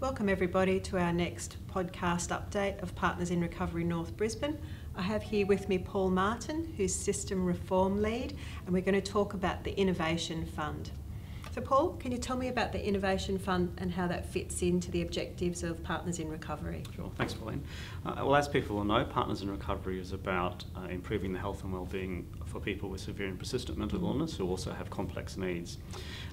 Welcome everybody to our next podcast update of Partners in Recovery North Brisbane. I have here with me Paul Martin, who's System Reform Lead, and we're going to talk about the Innovation Fund. So Paul, can you tell me about the Innovation Fund and how that fits into the objectives of Partners in Recovery? Sure, thanks Pauline. Well, as people will know, Partners in Recovery is about improving the health and well-being for people with severe and persistent mental illness who also have complex needs.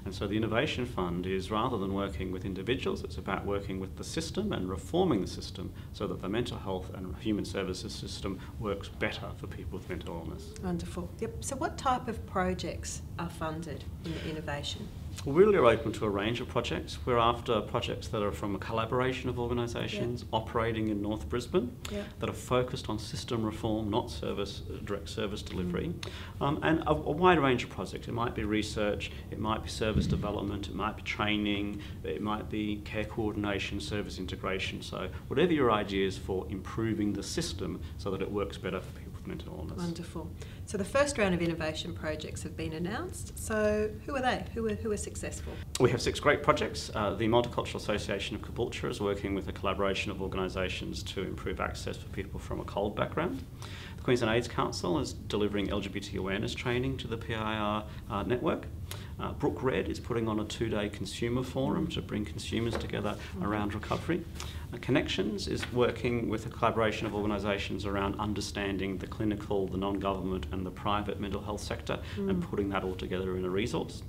And so the Innovation Fund is, rather than working with individuals, it's about working with the system and reforming the system so that the mental health and human services system works better for people with mental illness. Wonderful. Yep. So what type of projects are funded in the Innovation? We really are open to a range of projects. We're after projects that are from a collaboration of organisations operating in North Brisbane that are focused on system reform, not direct service delivery, and a wide range of projects. It might be research, it might be service development, it might be training, it might be care coordination, service integration. So whatever your ideas for improving the system so that it works better for people with mental illness. Wonderful. So the first round of innovation projects have been announced. So who are they? Who are successful? We have 6 great projects. The Multicultural Association of Caboolture is working with a collaboration of organisations to improve access for people from a COLD background. The Queensland AIDS Council is delivering LGBT awareness training to the PIR network. Brook Red is putting on a 2-day consumer forum to bring consumers together around recovery. Connections is working with a collaboration of organisations around understanding the clinical, the non-government and the private mental health sector and putting that all together in a resource.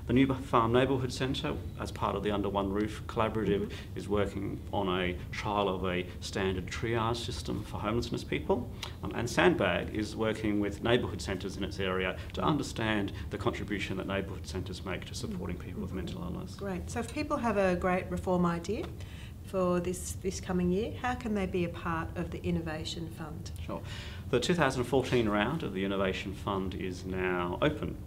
The New Farm Neighbourhood Centre, as part of the Under One Roof Collaborative, is working on a trial of a standard triage system for homelessness people. And Sandbag is working with neighbourhood centres in its area to understand the contribution that neighbourhood centres make to supporting people with mental illness. Great. So if people have a great reform idea for this coming year, how can they be a part of the Innovation Fund? Sure. The 2014 round of the Innovation Fund is now open.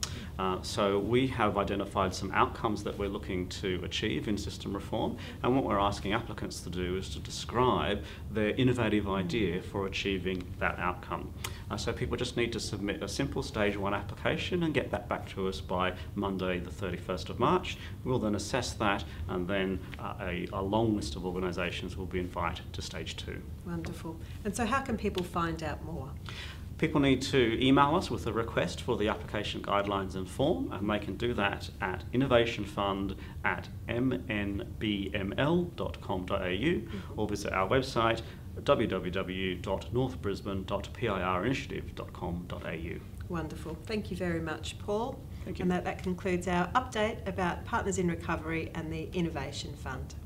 So we have identified some outcomes that we're looking to achieve in system reform, and what we're asking applicants to do is to describe their innovative idea for achieving that outcome. So people just need to submit a simple stage 1 application and get that back to us by Monday the 31st of March. We'll then assess that, and then a long list of organisations will be invited to stage 2. Wonderful. And so how can people find out more? People need to email us with a request for the application guidelines and form, and they can do that at innovationfund@mnbml.com.au or visit our website www.northbrisbane.pirinitiative.com.au. Wonderful. Thank you very much, Paul. Thank you. And that concludes our update about Partners in Recovery and the Innovation Fund.